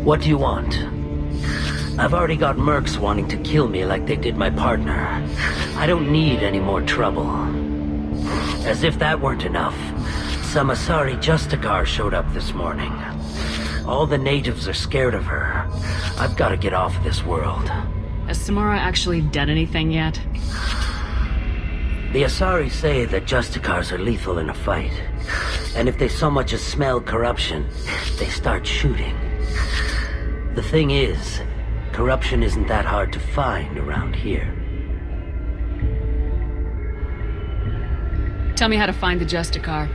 What do you want? I've already got mercs wanting to kill me like they did my partner. I don't need any more trouble. As if that weren't enough, some Asari Justicar showed up this morning. All the natives are scared of her. I've got to get off of this world. Has Samara actually done anything yet? The Asari say that Justicars are lethal in a fight. And if they so much as smell corruption, they start shooting. The thing is, corruption isn't that hard to find around here. Tell me how to find the Justicar.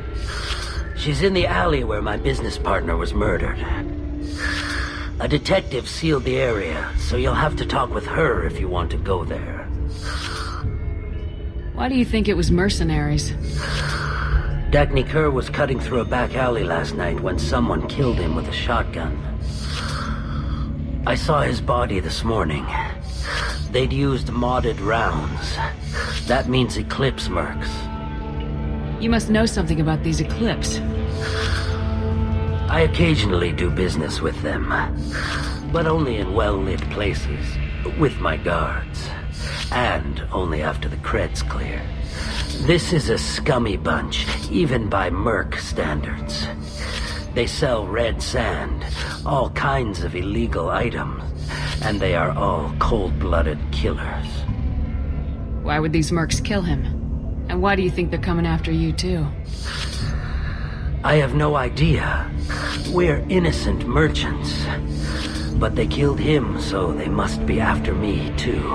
She's in the alley where my business partner was murdered. A detective sealed the area, so you'll have to talk with her if you want to go there. Why do you think it was mercenaries? Dagny Kerr was cutting through a back alley last night when someone killed him with a shotgun. I saw his body this morning. They'd used modded rounds. That means Eclipse mercs. You must know something about these Eclipse. I occasionally do business with them, but only in well-lit places, with my guards, and only after the cred's clear. This is a scummy bunch, even by merc standards. They sell red sand, all kinds of illegal items, and they are all cold-blooded killers. Why would these mercs kill him? And why do you think they're coming after you too? I have no idea. We're innocent merchants. But they killed him, so they must be after me too.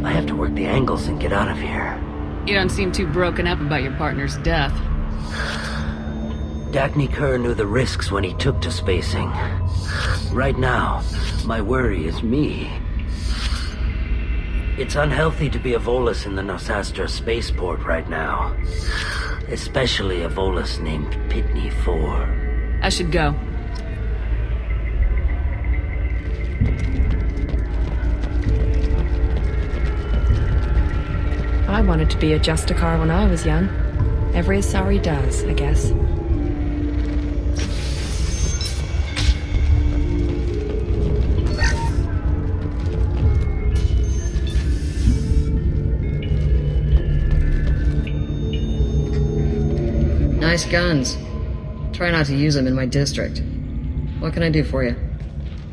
I have to work the angles and get out of here. You don't seem too broken up about your partner's death. Dagny Kerr knew the risks when he took to spacing. Right now, my worry is me. It's unhealthy to be a Volus in the Nosastra spaceport right now. Especially a Volus named Pitney 4. I should go. I wanted to be a Justicar when I was young. Every Asari does, I guess. Nice guns. Try not to use them in my district. What can I do for you?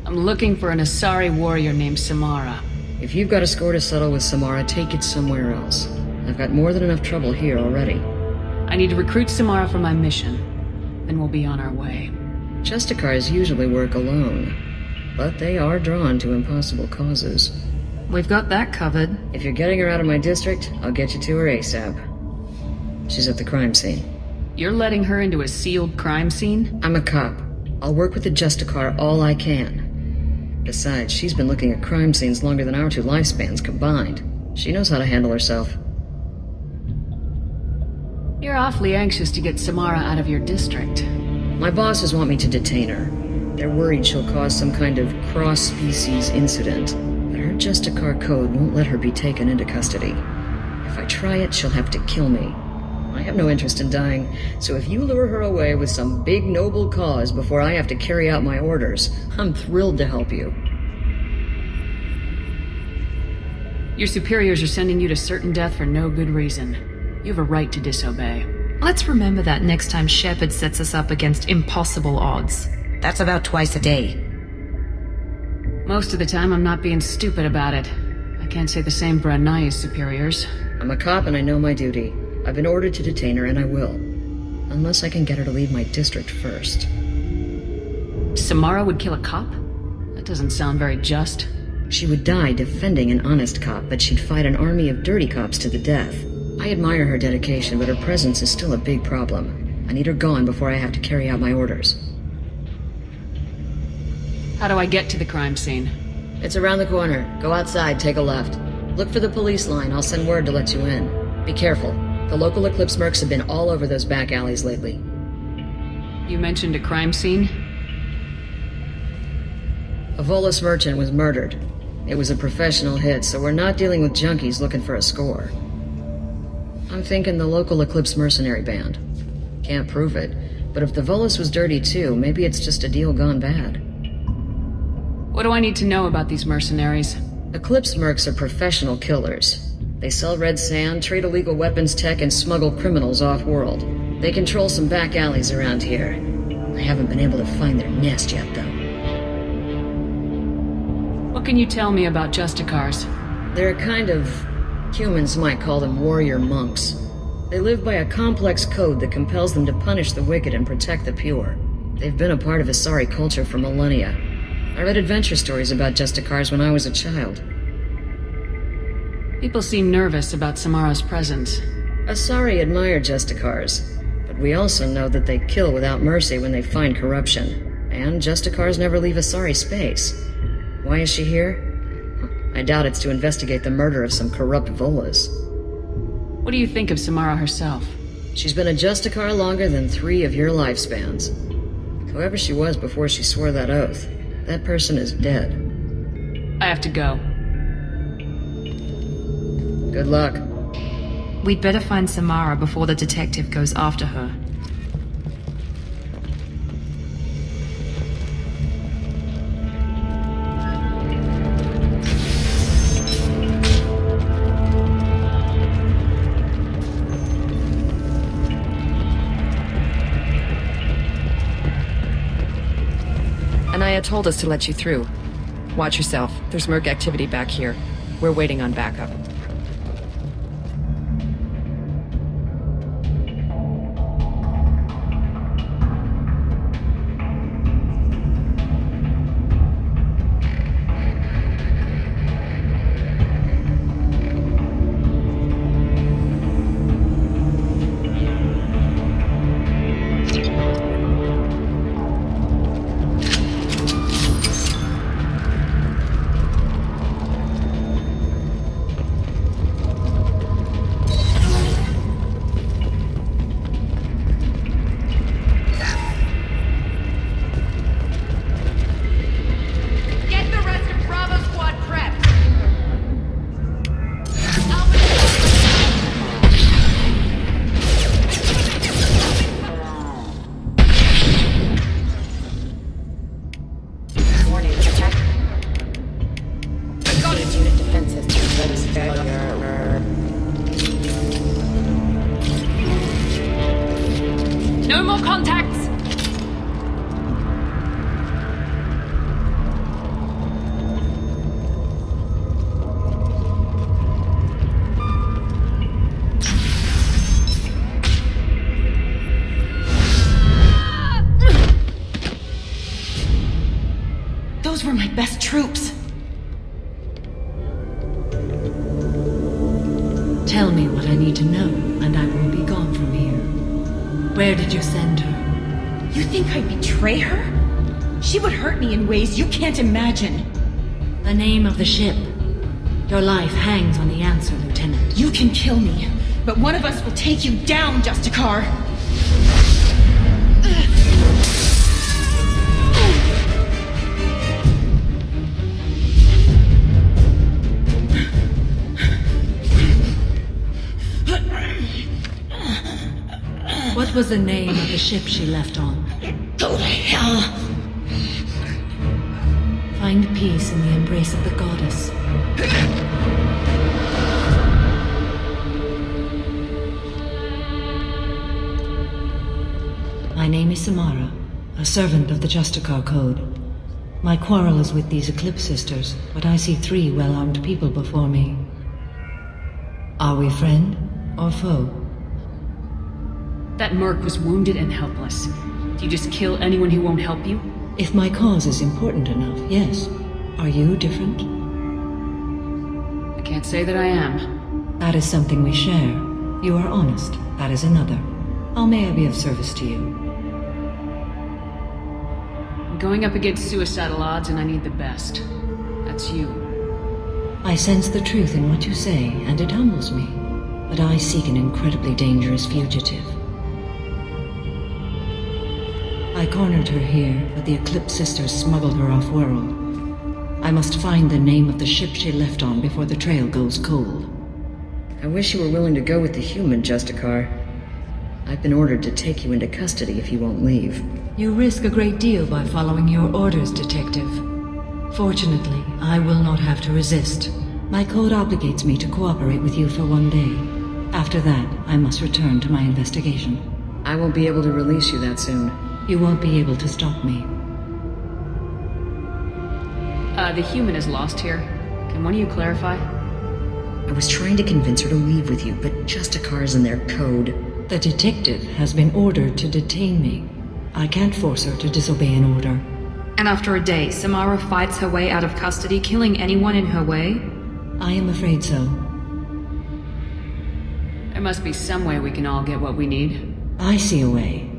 I'm looking for an Asari warrior named Samara. If you've got a score to settle with Samara, take it somewhere else. I've got more than enough trouble here already. I need to recruit Samara for my mission. Then we'll be on our way. Justicars usually work alone, but they are drawn to impossible causes. We've got that covered. If you're getting her out of my district, I'll get you to her ASAP. She's at the crime scene. You're letting her into a sealed crime scene? I'm a cop. I'll work with the Justicar all I can. Besides, she's been looking at crime scenes longer than our two lifespans combined. She knows how to handle herself. You're awfully anxious to get Samara out of your district. My bosses want me to detain her. They're worried she'll cause some kind of cross-species incident, but her Justicar code won't let her be taken into custody. If I try it, she'll have to kill me. I have no interest in dying, so if you lure her away with some big noble cause before I have to carry out my orders, I'm thrilled to help you. Your superiors are sending you to certain death for no good reason. You have a right to disobey. Let's remember that next time Shepard sets us up against impossible odds. That's about twice a day. Most of the time, I'm not being stupid about it. I can't say the same for Anaya's superiors. I'm a cop and I know my duty. I've been ordered to detain her and I will. Unless I can get her to leave my district first. Samara would kill a cop? That doesn't sound very just. She would die defending an honest cop, but she'd fight an army of dirty cops to the death. I admire her dedication, but her presence is still a big problem. I need her gone before I have to carry out my orders. How do I get to the crime scene? It's around the corner. Go outside, take a left. Look for the police line. I'll send word to let you in. Be careful. The local Eclipse mercs have been all over those back alleys lately. You mentioned a crime scene? A Volus merchant was murdered. It was a professional hit, so we're not dealing with junkies looking for a score. I'm thinking the local Eclipse mercenary band. Can't prove it, but if the Volus was dirty too, maybe it's just a deal gone bad. What do I need to know about these mercenaries? Eclipse mercs are professional killers. They sell red sand, trade illegal weapons tech, and smuggle criminals off-world. They control some back alleys around here. I haven't been able to find their nest yet, though. What can you tell me about Justicars? They're a kind of... humans might call them warrior monks. They live by a complex code that compels them to punish the wicked and protect the pure. They've been a part of Asari culture for millennia. I read adventure stories about Justicars when I was a child. People seem nervous about Samara's presence. Asari admire Justicars, but we also know that they kill without mercy when they find corruption. And Justicars never leave Asari space. Why is she here? I doubt it's to investigate the murder of some corrupt Volas. What do you think of Samara herself? She's been a Justicar longer than 3 of your lifespans. Whoever she was before she swore that oath, that person is dead. I have to go. Good luck. We'd better find Samara before the detective goes after her. Anaya told us to let you through. Watch yourself. There's merc activity back here. We're waiting on backup. No more contacts! Those were my best troops. Tell me what I need to know, and I will be gone from here. Where did you send her? You think I'd betray her? She would hurt me in ways you can't imagine. The name of the ship. Your life hangs on the answer, Lieutenant. You can kill me, but one of us will take you down, Justicar. What was the name of the ship she left on? Go to hell! Find peace in the embrace of the goddess. My name is Samara, a servant of the Justicar Code. My quarrel is with these Eclipse Sisters, but I see 3 well-armed people before me. Are we friend or foe? That merc was wounded and helpless. Do you just kill anyone who won't help you? If my cause is important enough, yes. Are you different? I can't say that I am. That is something we share. You are honest. That is another. How may I be of service to you? I'm going up against suicidal odds and I need the best. That's you. I sense the truth in what you say, and it humbles me. But I seek an incredibly dangerous fugitive. I cornered her here, but the Eclipse Sisters smuggled her off-world. I must find the name of the ship she left on before the trail goes cold. I wish you were willing to go with the human, Justicar. I've been ordered to take you into custody if you won't leave. You risk a great deal by following your orders, Detective. Fortunately, I will not have to resist. My code obligates me to cooperate with you for 1 day. After that, I must return to my investigation. I won't be able to release you that soon. You won't be able to stop me. The human is lost here. Can one of you clarify? I was trying to convince her to leave with you, but Justicar's in their code. The detective has been ordered to detain me. I can't force her to disobey an order. And after a day, Samara fights her way out of custody, killing anyone in her way? I am afraid so. There must be some way we can all get what we need. I see a way.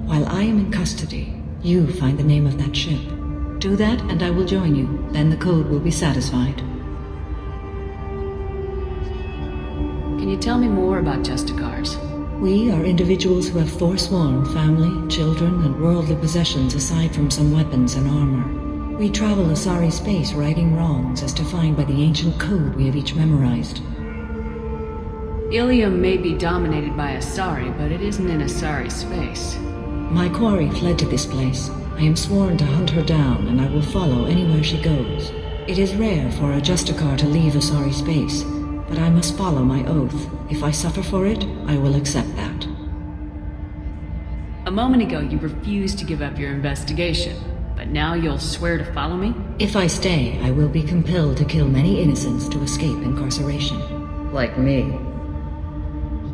While I am in custody, you find the name of that ship. Do that and I will join you. Then the code will be satisfied. Can you tell me more about Justicars? We are individuals who have forsworn family, children, and worldly possessions aside from some weapons and armor. We travel Asari space righting wrongs as defined by the ancient code we have each memorized. Ilium may be dominated by Asari, but it isn't in Asari space. My quarry fled to this place. I am sworn to hunt her down, and I will follow anywhere she goes. It is rare for a Justicar to leave Asari space, but I must follow my oath. If I suffer for it, I will accept that. A moment ago, you refused to give up your investigation, but now you'll swear to follow me? If I stay, I will be compelled to kill many innocents to escape incarceration. Like me.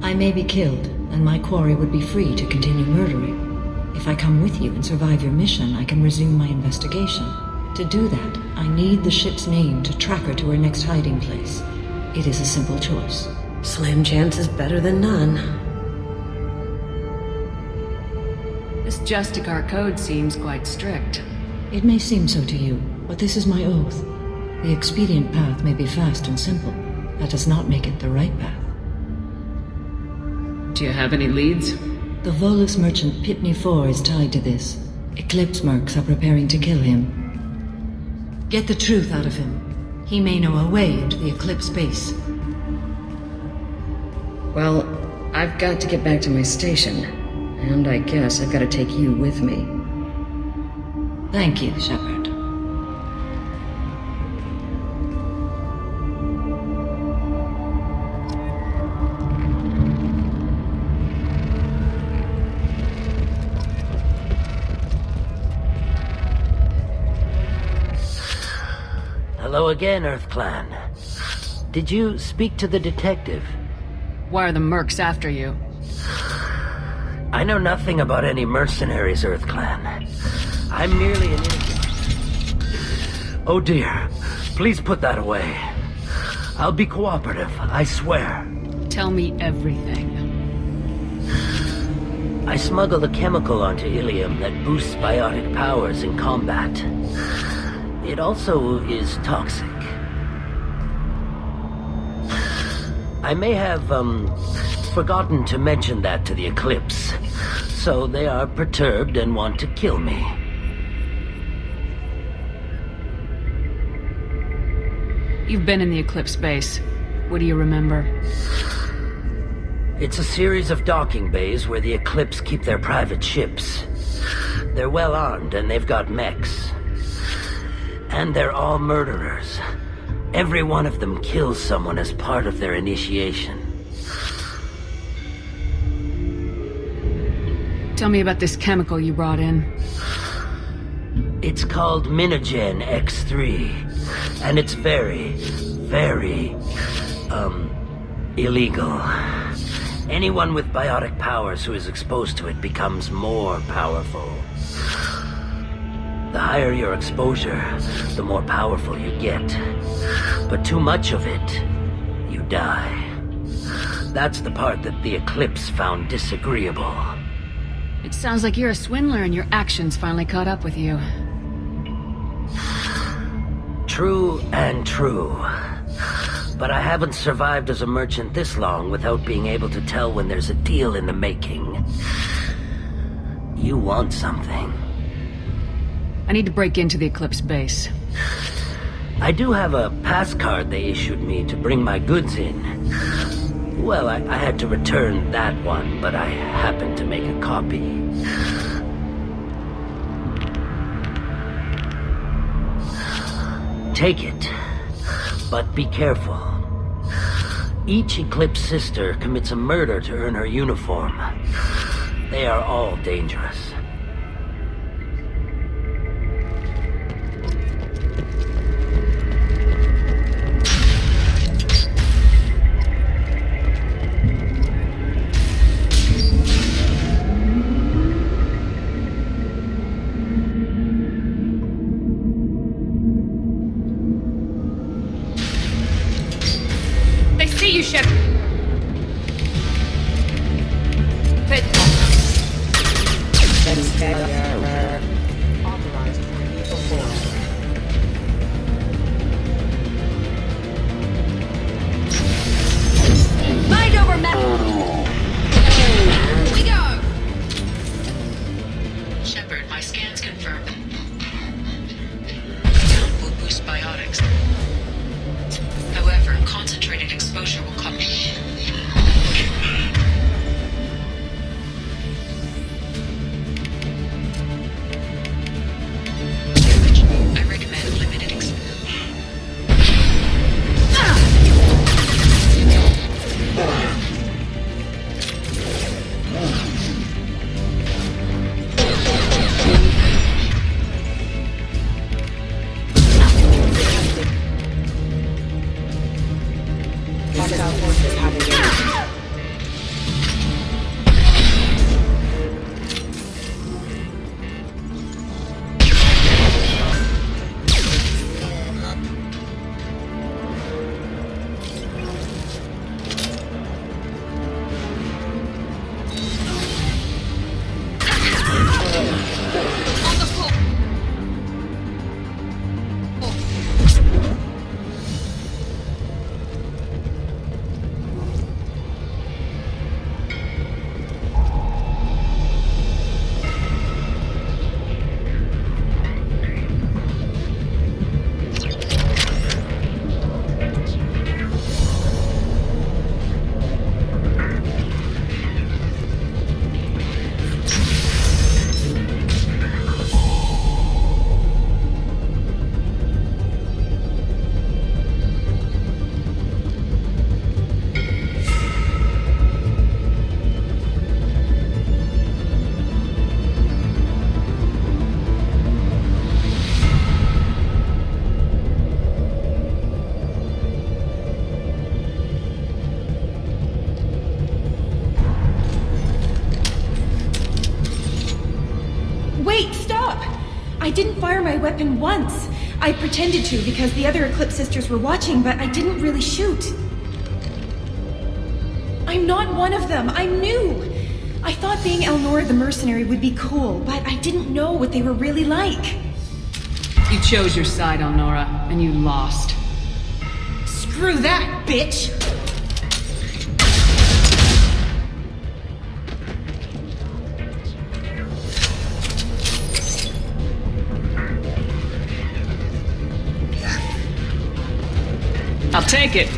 I may be killed, and my quarry would be free to continue murdering. If I come with you and survive your mission, I can resume my investigation. To do that, I need the ship's name to track her to her next hiding place. It is a simple choice. Slim chance is better than none. This Justicar code seems quite strict. It may seem so to you, but this is my oath. The expedient path may be fast and simple. That does not make it the right path. Do you have any leads? The Volus merchant Pitney 4 is tied to this. Eclipse mercs are preparing to kill him. Get the truth out of him. He may know a way into the Eclipse base. Well, I've got to get back to my station. And I guess I've got to take you with me. Thank you, Shepard. Hello again, Earth Clan. Did you speak to the detective? Why are the mercs after you? I know nothing about any mercenaries, Earth Clan. I'm merely an innocent... Oh dear. Please put that away. I'll be cooperative, I swear. Tell me everything. I smuggled a chemical onto Ilium that boosts biotic powers in combat. It also is toxic. I may have, forgotten to mention that to the Eclipse, so they are perturbed and want to kill me. You've been in the Eclipse base. What do you remember? It's a series of docking bays where the Eclipse keep their private ships. They're well armed and they've got mechs. And they're all murderers. Every one of them kills someone as part of their initiation. Tell me about this chemical you brought in. It's called Minogen X3. And it's very, very, illegal. Anyone with biotic powers who is exposed to it becomes more powerful. The higher your exposure, the more powerful you get. But too much of it, you die. That's the part that the Eclipse found disagreeable. It sounds like you're a swindler and your actions finally caught up with you. True and true. But I haven't survived as a merchant this long without being able to tell when there's a deal in the making. You want something. I need to break into the Eclipse base. I do have a pass card they issued me to bring my goods in. Well, I had to return that one, but I happened to make a copy. Take it, but be careful. Each Eclipse sister commits a murder to earn her uniform. They are all dangerous. They see you, Shep. Authorized for lethal force. Mind over matter. We go. Shepard, my scans confirm. Count will boost biotics. However, concentrated exposure will come. I recommend limited exposure. Hostile forces have engaged. On the floor. Wait, stop! I didn't fire my weapon once. I pretended to because the other Eclipse sisters were watching, but I didn't really shoot. I'm not one of them. I'm new. I thought being Elnora the mercenary would be cool, but I didn't know what they were really like. You chose your side, Elnora, and you lost. Screw that, bitch! I'll take it.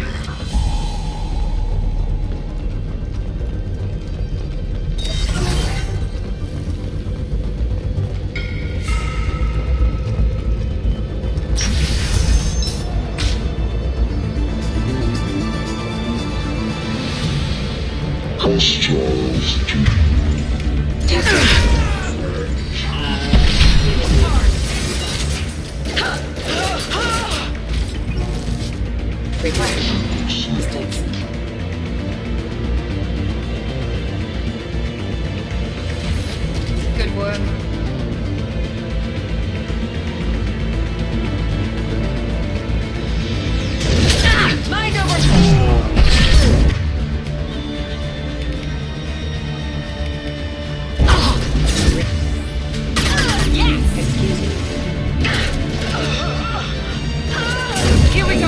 Good work. Mind over. Here we go.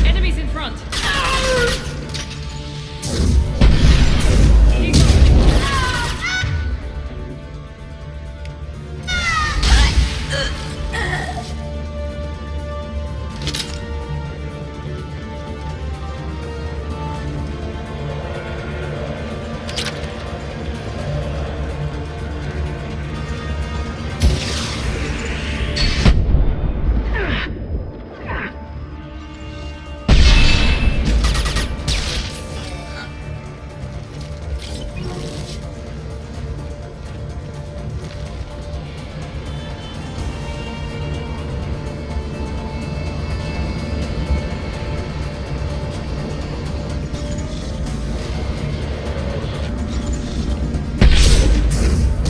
Enemies in front!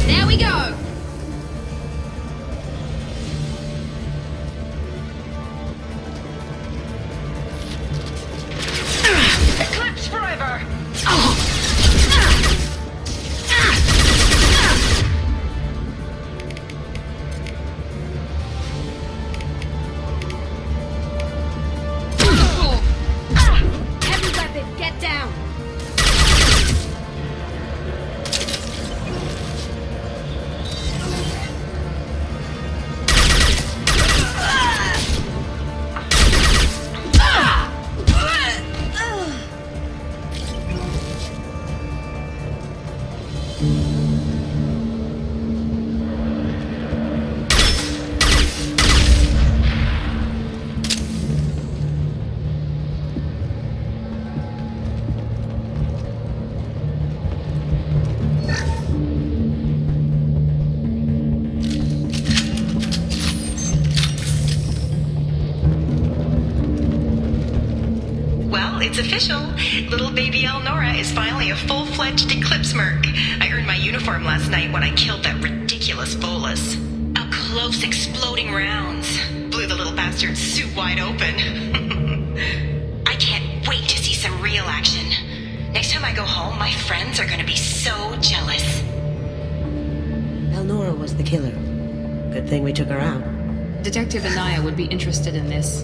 There we go! Eclipse forever! Heavy weapon, get down! Well, it's official. Little baby Elnora is finally a full-fledged Eclipse merc. I earned my uniform last night when I killed that ridiculous bolus. Up close, exploding rounds. Blew the little bastard's suit wide open. I can't wait to see some real action. Next time I go home, my friends are gonna be so jealous. Elnora was the killer. Good thing we took her out. Detective Anaya would be interested in this.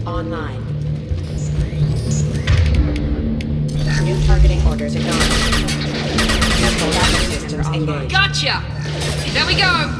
Online. New targeting orders acknowledged. Careful, traffic systems engaged. Gotcha! There we go!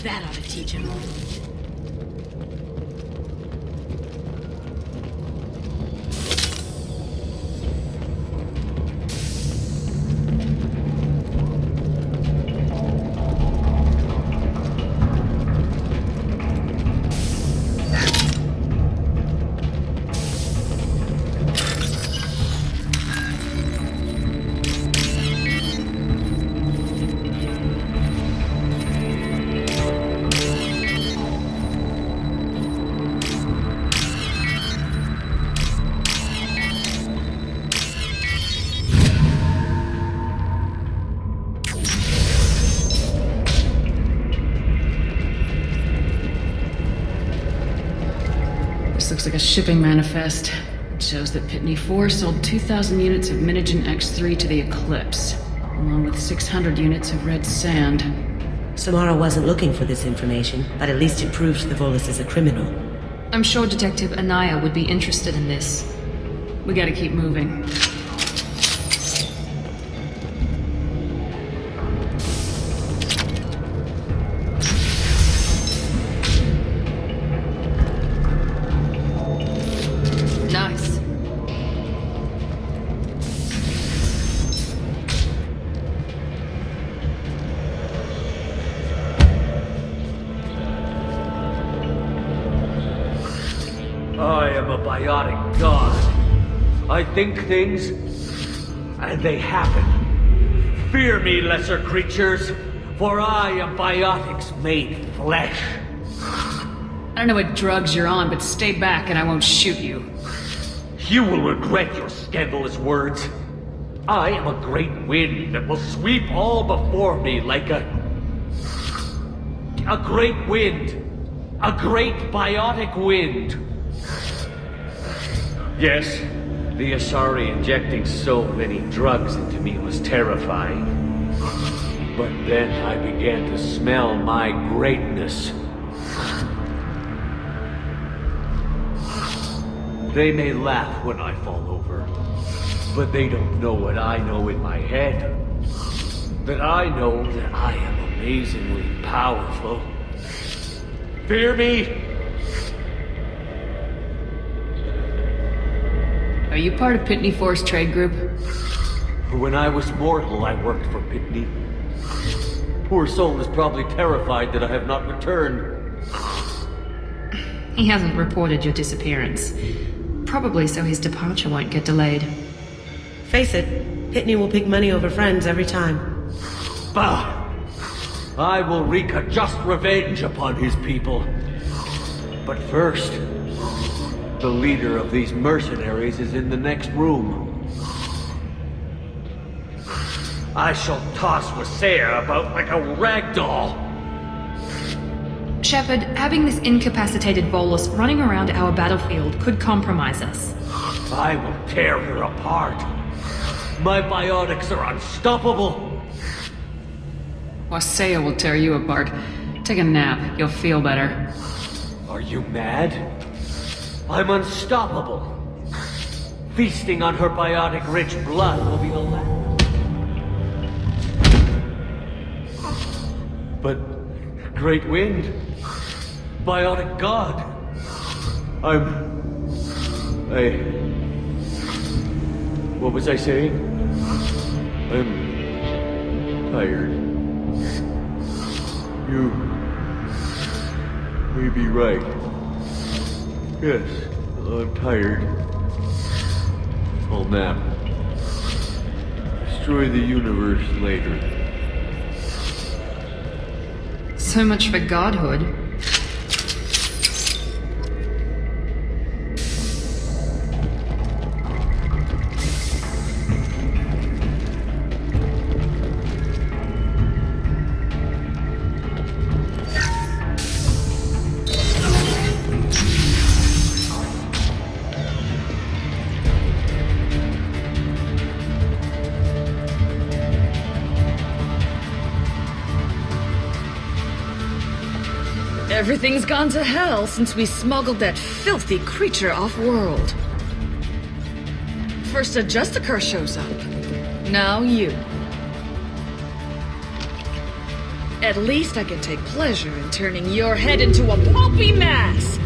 That ought to teach him. Looks like a shipping manifest. It shows that Pitney 4 sold 2,000 units of Minigen X3 to the Eclipse, along with 600 units of red sand. Samara wasn't looking for this information, but at least it proves the Volus is a criminal. I'm sure Detective Anaya would be interested in this. We gotta keep moving. Nice. I am a biotic god. I think things, and they happen. Fear me, lesser creatures, for I am biotics made flesh. I don't know what drugs you're on, but stay back and I won't shoot you. You will regret your scandalous words. I am a great wind that will sweep all before me like a great wind. A great biotic wind. Yes, the Asari injecting so many drugs into me was terrifying. But then I began to smell my greatness. They may laugh when I fall over, but they don't know what I know in my head. That I know that I am amazingly powerful. Fear me? Are you part of Pitney Force Trade Group? When I was mortal, I worked for Pitney. Poor soul is probably terrified that I have not returned. He hasn't reported your disappearance. Probably so his departure won't get delayed. Face it, Pitney will pick money over friends every time. Bah! I will wreak a just revenge upon his people. But first, the leader of these mercenaries is in the next room. I shall toss Wasea about like a rag doll. Shepard, having this incapacitated Volus running around our battlefield could compromise us. I will tear her apart. My biotics are unstoppable. Wasea will tear you apart. Take a nap, you'll feel better. Are you mad? I'm unstoppable. Feasting on her biotic-rich blood will be the last. But, Great Wind, biotic god, what was I saying? I'm tired. You may be right. Yes, I'm tired. I'll nap. Destroy the universe later. So much for godhood. Everything's gone to hell since we smuggled that filthy creature off-world. First a Justicar shows up. Now you. At least I can take pleasure in turning your head into a pulpy mass!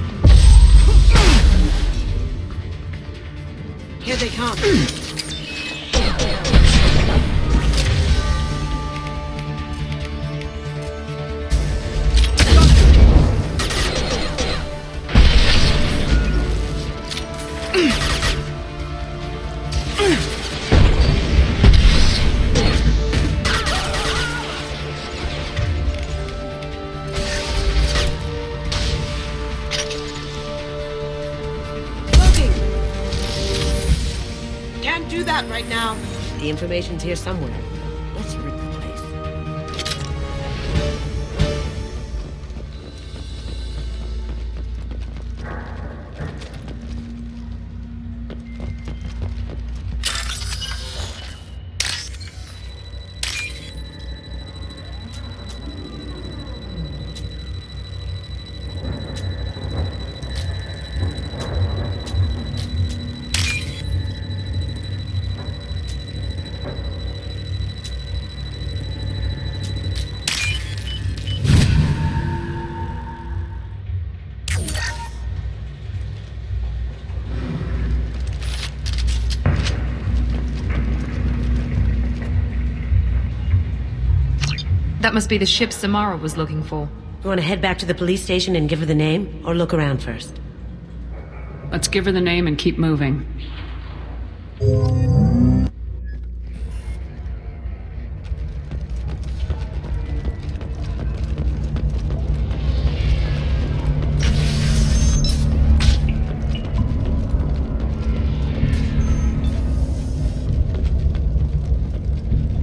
Here they come. Can't do that right now. The information's here somewhere. Let's rid the place. That must be the ship Samara was looking for. You want to head back to the police station and give her the name, or look around first? Let's give her the name and keep moving.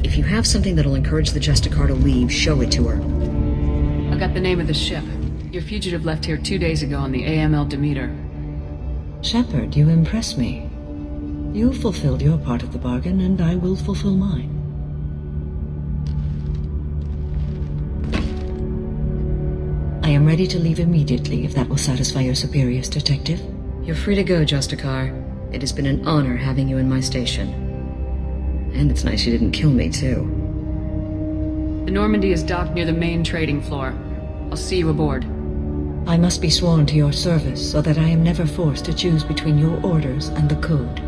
If you have something that'll encourage the Justicar to leave, show it to her. I got the name of the ship. Your fugitive left here 2 days ago on the AML Demeter. Shepard, you impress me. You fulfilled your part of the bargain, and I will fulfill mine. I am ready to leave immediately if that will satisfy your superiors, Detective. You're free to go, Justicar. It has been an honor having you in my station. And it's nice you didn't kill me, too. The Normandy is docked near the main trading floor. I'll see you aboard. I must be sworn to your service so that I am never forced to choose between your orders and the Code.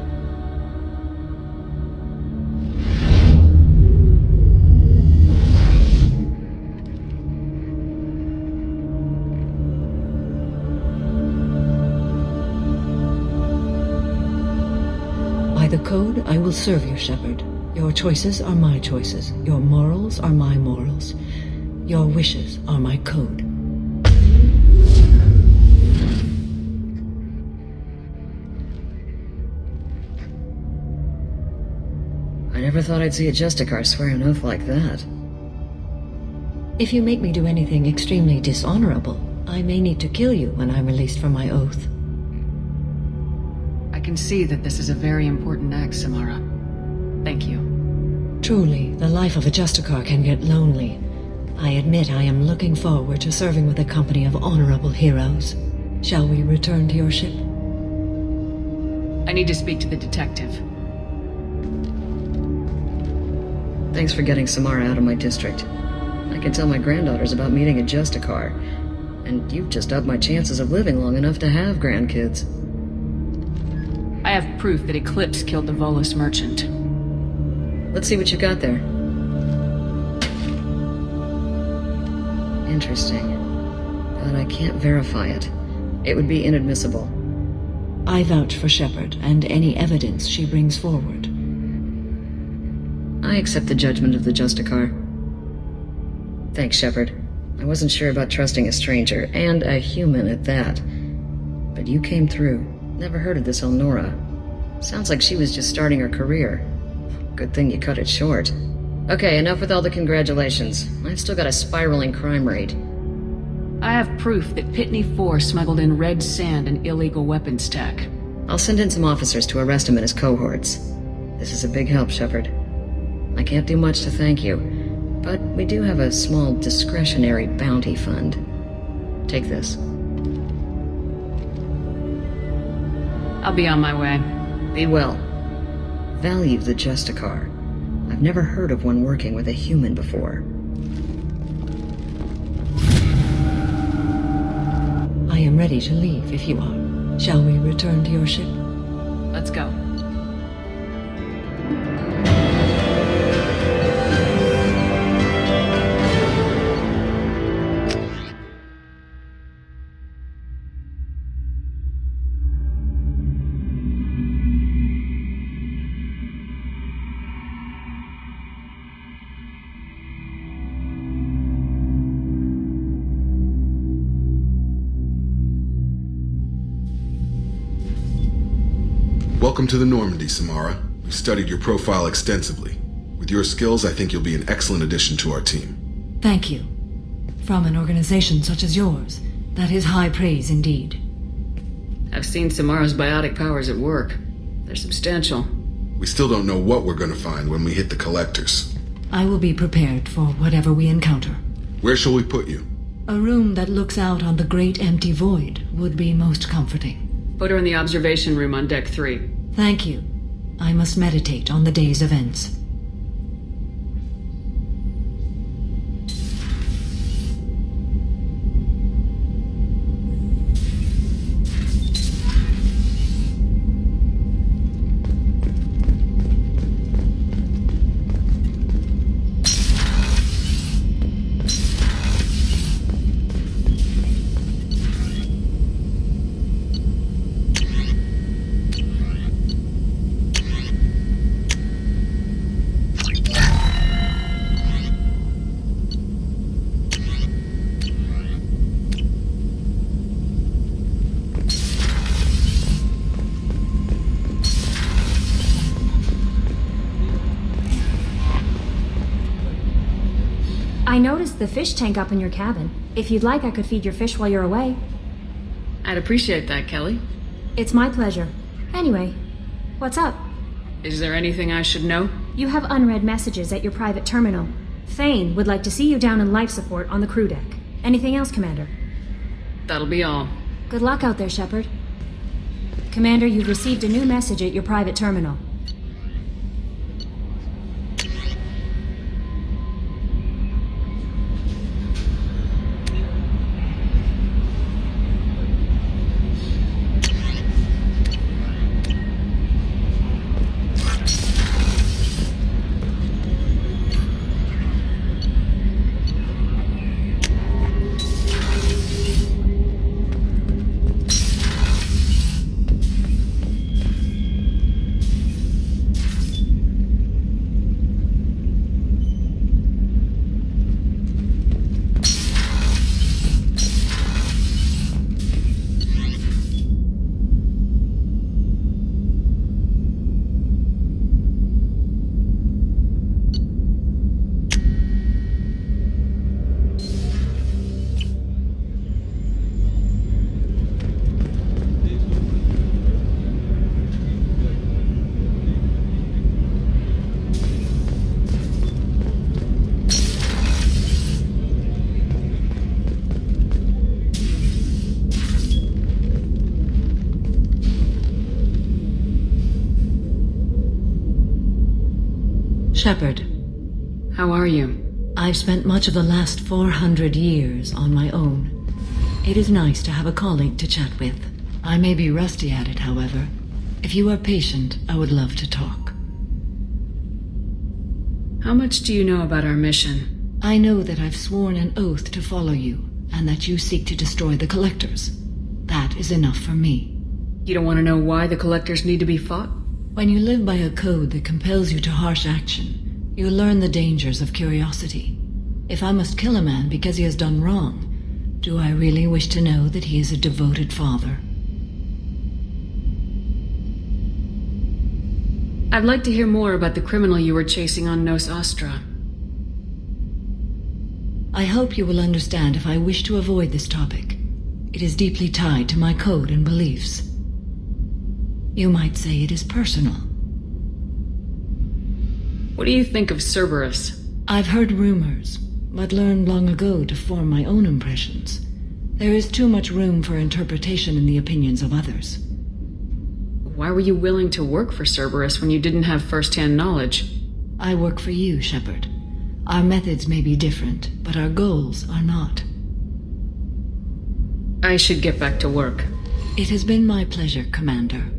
By the Code, I will serve you, Shepard. Your choices are my choices. Your morals are my morals. Your wishes are my code. I never thought I'd see a Justicar swear an oath like that. If you make me do anything extremely dishonorable, I may need to kill you when I'm released from my oath. I can see that this is a very important act, Samara. Thank you. Truly, the life of a Justicar can get lonely. I admit I am looking forward to serving with a company of honorable heroes. Shall we return to your ship? I need to speak to the detective. Thanks for getting Samara out of my district. I can tell my granddaughters about meeting a Justicar, and you've just upped my chances of living long enough to have grandkids. I have proof that Eclipse killed the Volus merchant. Let's see what you got there. Interesting. But I can't verify it. It would be inadmissible. I vouch for Shepard and any evidence she brings forward. I accept the judgment of the Justicar. Thanks, Shepard. I wasn't sure about trusting a stranger, and a human at that. But you came through. Never heard of this Elnora. Sounds like she was just starting her career. Good thing you cut it short. Okay, enough with all the congratulations. I've still got a spiraling crime rate. I have proof that Pitney 4 smuggled in red sand and illegal weapons tech. I'll send in some officers to arrest him and his cohorts. This is a big help, Shepard. I can't do much to thank you, but we do have a small discretionary bounty fund. Take this. I'll be on my way. Be well. Value the Justicar. I've never heard of one working with a human before. I am ready to leave if you are. Shall we return to your ship? Let's go. Welcome to the Normandy, Samara. We've studied your profile extensively. With your skills, I think you'll be an excellent addition to our team. Thank you. From an organization such as yours, that is high praise indeed. I've seen Samara's biotic powers at work. They're substantial. We still don't know what we're going to find when we hit the collectors. I will be prepared for whatever we encounter. Where shall we put you? A room that looks out on the great empty void would be most comforting. Put her in the observation room on deck 3. Thank you. I must meditate on the day's events. I noticed the fish tank up in your cabin. If you'd like, I could feed your fish while you're away. I'd appreciate that, Kelly. It's my pleasure. Anyway, what's up? Is there anything I should know? You have unread messages at your private terminal. Thane would like to see you down in life support on the crew deck. Anything else, Commander? That'll be all. Good luck out there, Shepard. Commander, you've received a new message at your private terminal. Shepard. How are you? I've spent much of the last 400 years on my own. It is nice to have a colleague to chat with. I may be rusty at it, however. If you are patient, I would love to talk. How much do you know about our mission? I know that I've sworn an oath to follow you, and that you seek to destroy the Collectors. That is enough for me. You don't want to know why the Collectors need to be fought? When you live by a code that compels you to harsh action, you learn the dangers of curiosity. If I must kill a man because he has done wrong, do I really wish to know that he is a devoted father? I'd like to hear more about the criminal you were chasing on Nos Astra. I hope you will understand if I wish to avoid this topic. It is deeply tied to my code and beliefs. You might say it is personal. What do you think of Cerberus? I've heard rumors, but learned long ago to form my own impressions. There is too much room for interpretation in the opinions of others. Why were you willing to work for Cerberus when you didn't have first-hand knowledge? I work for you, Shepard. Our methods may be different, but our goals are not. I should get back to work. It has been my pleasure, Commander.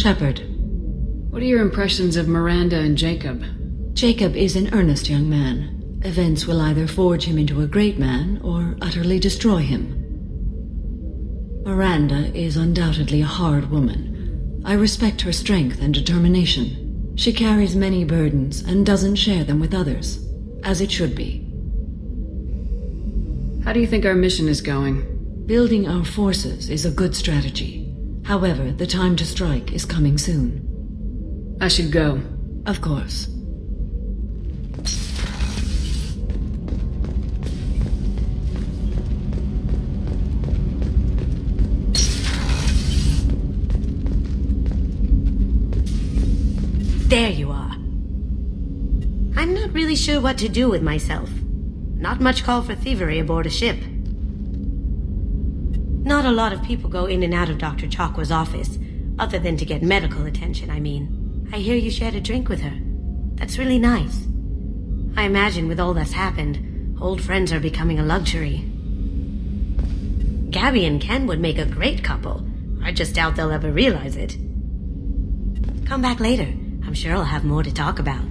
Shepard. What are your impressions of Miranda and Jacob? Jacob is an earnest young man. Events will either forge him into a great man or utterly destroy him. Miranda is undoubtedly a hard woman. I respect her strength and determination. She carries many burdens and doesn't share them with others, as it should be. How do you think our mission is going? Building our forces is a good strategy. However, the time to strike is coming soon. I should go. Of course. There you are. I'm not really sure what to do with myself. Not much call for thievery aboard a ship. Not a lot of people go in and out of Dr. Chakwa's office, other than to get medical attention, I mean. I hear you shared a drink with her. That's really nice. I imagine with all that's happened, old friends are becoming a luxury. Gabby and Ken would make a great couple. I just doubt they'll ever realize it. Come back later. I'm sure I'll have more to talk about.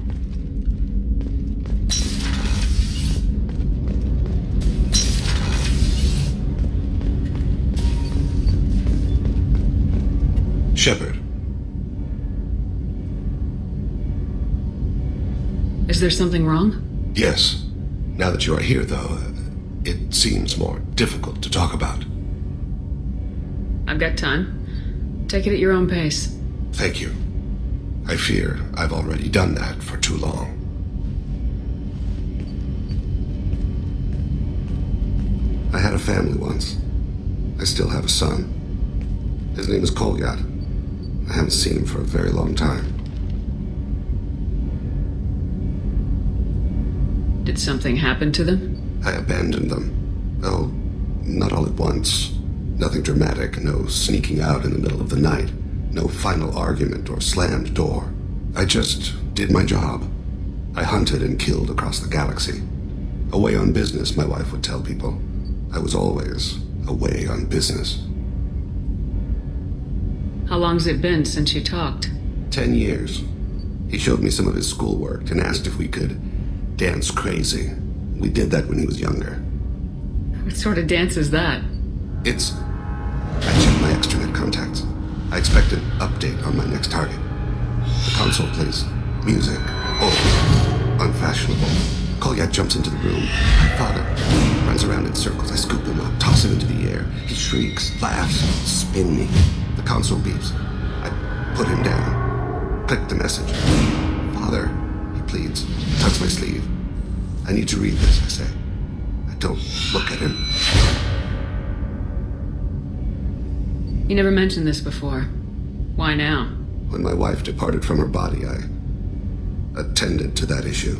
Shepard. Is there something wrong? Yes. Now that you are here, though, it seems more difficult to talk about. I've got time. Take it at your own pace. Thank you. I fear I've already done that for too long. I had a family once. I still have a son. His name is Kolyat. I haven't seen him for a very long time. Did something happen to them? I abandoned them. Oh, not all at once. Nothing dramatic, no sneaking out in the middle of the night, no final argument or slammed door. I just did my job. I hunted and killed across the galaxy. Away on business, my wife would tell people. I was always away on business. How long's it been since you talked? 10 years. He showed me some of his schoolwork and asked if we could dance crazy. We did that when he was younger. What sort of dance is that? It's... I checked my extranet contacts. I expect an update on my next target. The console plays music. Oh, unfashionable. Kolyat jumps into the room. My father runs around in circles. I scoop him up, toss him into the air. He shrieks, laughs, spin me. The console beeps. I put him down. Click the message. Father, he pleads, tugs my sleeve. I need to read this, I say. I don't look at him. You never mentioned this before. Why now? When my wife departed from her body, I attended to that issue.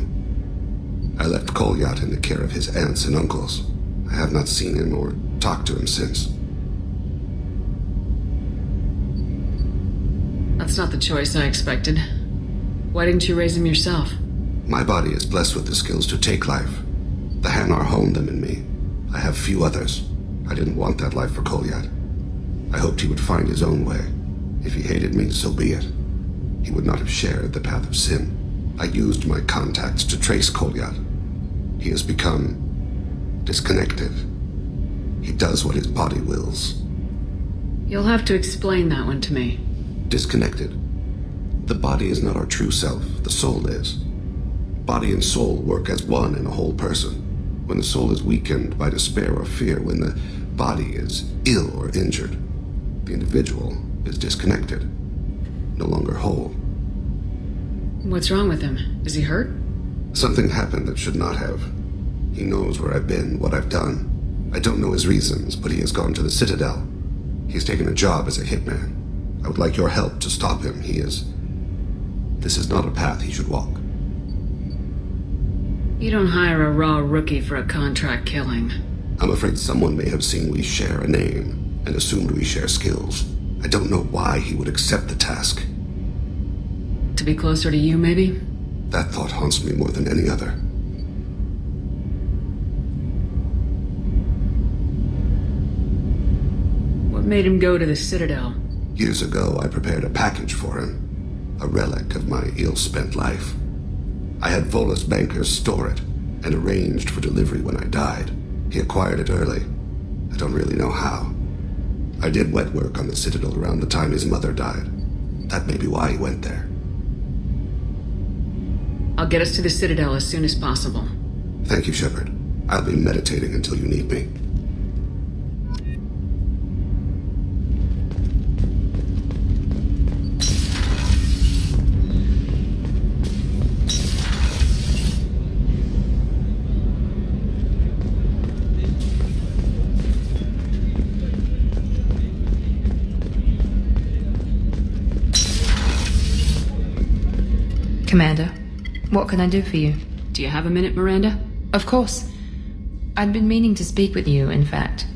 I left Kolyat in the care of his aunts and uncles. I have not seen him or talked to him since. That's not the choice I expected. Why didn't you raise him yourself? My body is blessed with the skills to take life. The Hanar honed them in me. I have few others. I didn't want that life for Kolyat. I hoped he would find his own way. If he hated me, so be it. He would not have shared the path of sin. I used my contacts to trace Kolyat. He has become disconnected. He does what his body wills. You'll have to explain that one to me. Disconnected. The body is not our true self. The soul is. Body and soul work as one in a whole person. When the soul is weakened by despair or fear, when the body is ill or injured, the individual is disconnected, no longer whole. What's wrong with him? Is he hurt? Something happened that should not have. He knows where I've been, what I've done. I don't know his reasons, but he has gone to the Citadel. He's taken a job as a hitman. I would like your help to stop him. This is not a path he should walk. You don't hire a raw rookie for a contract killing. I'm afraid someone may have seen we share a name and assumed we share skills. I don't know why he would accept the task. To be closer to you, maybe? That thought haunts me more than any other. What made him go to the Citadel? Years ago, I prepared a package for him. A relic of my ill-spent life. I had Volus bankers store it and arranged for delivery when I died. He acquired it early. I don't really know how. I did wet work on the Citadel around the time his mother died. That may be why he went there. I'll get us to the Citadel as soon as possible. Thank you, Shepard. I'll be meditating until you need me. Commander, what can I do for you? Do you have a minute, Miranda? Of course. I'd been meaning to speak with you, in fact.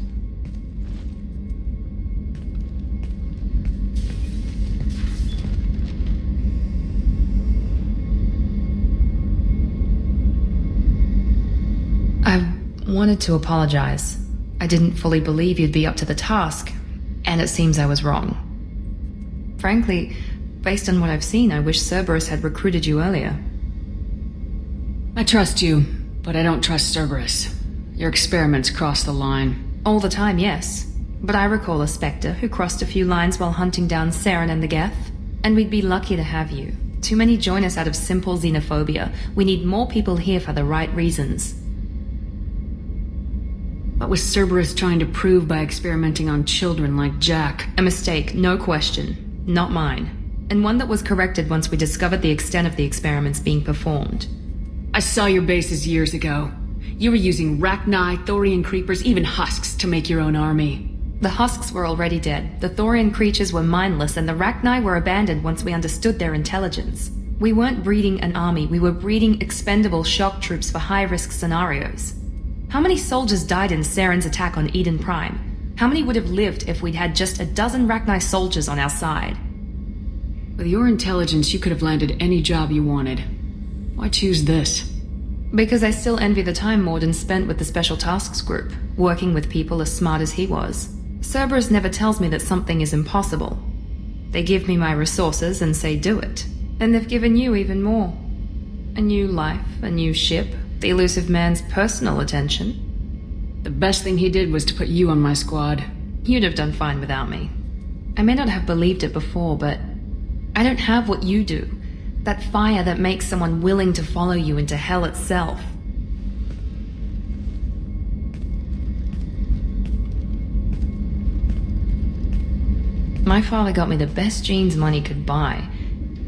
I wanted to apologize. I didn't fully believe you'd be up to the task, and it seems I was wrong. Frankly, based on what I've seen, I wish Cerberus had recruited you earlier. I trust you, but I don't trust Cerberus. Your experiments cross the line. All the time, yes. But I recall a Spectre who crossed a few lines while hunting down Saren and the Geth. And we'd be lucky to have you. Too many join us out of simple xenophobia. We need more people here for the right reasons. What was Cerberus trying to prove by experimenting on children like Jack? A mistake, no question. Not mine. And one that was corrected once we discovered the extent of the experiments being performed. I saw your bases years ago. You were using Rachni, Thorian creepers, even husks to make your own army. The husks were already dead, the Thorian creatures were mindless, and the Rachni were abandoned once we understood their intelligence. We weren't breeding an army, we were breeding expendable shock troops for high-risk scenarios. How many soldiers died in Saren's attack on Eden Prime? How many would have lived if we'd had just a dozen Rachni soldiers on our side? With your intelligence, you could have landed any job you wanted. Why choose this? Because I still envy the time Morden spent with the Special Tasks Group, working with people as smart as he was. Cerberus never tells me that something is impossible. They give me my resources and say do it. And they've given you even more. A new life, a new ship, the elusive man's personal attention. The best thing he did was to put you on my squad. You'd have done fine without me. I may not have believed it before, but I don't have what you do. That fire that makes someone willing to follow you into hell itself. My father got me the best jeans money could buy.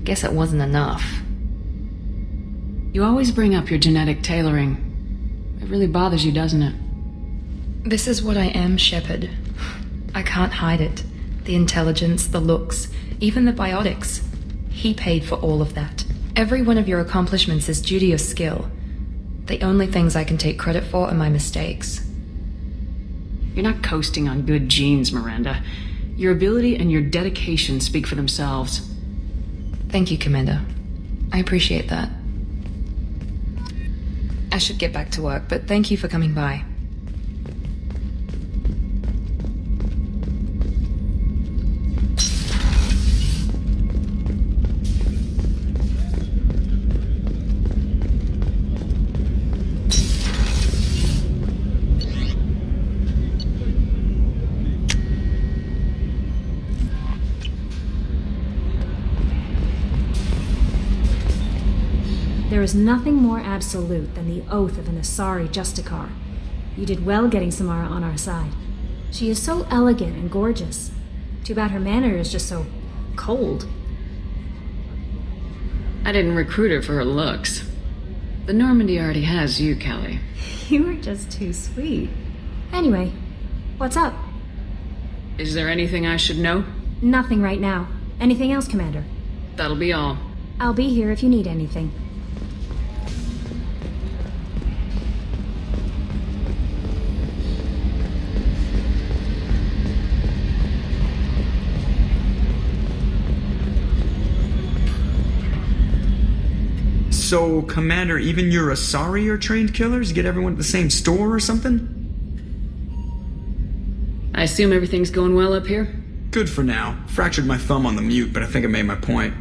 Guess it wasn't enough. You always bring up your genetic tailoring. It really bothers you, doesn't it? This is what I am, Shepard. I can't hide it. The intelligence, the looks, even the biotics. He paid for all of that. Every one of your accomplishments is due to your skill. The only things I can take credit for are my mistakes. You're not coasting on good genes, Miranda. Your ability and your dedication speak for themselves. Thank you, Commander. I appreciate that. I should get back to work, but thank you for coming by. There is nothing more absolute than the oath of an Asari Justicar. You did well getting Samara on our side. She is so elegant and gorgeous. Too bad her manner is just so cold. I didn't recruit her for her looks. The Normandy already has you, Kelly. You were just too sweet. Anyway, what's up? Is there anything I should know? Nothing right now. Anything else, Commander? That'll be all. I'll be here if you need anything. So, Commander, even your Asari are trained killers? Get everyone at the same store or something? I assume everything's going well up here? Good for now. Fractured my thumb on the mute, but I think I made my point.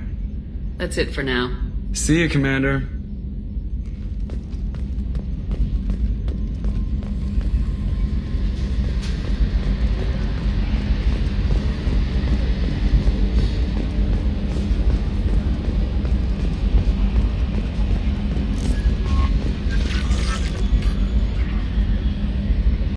That's it for now. See you, Commander.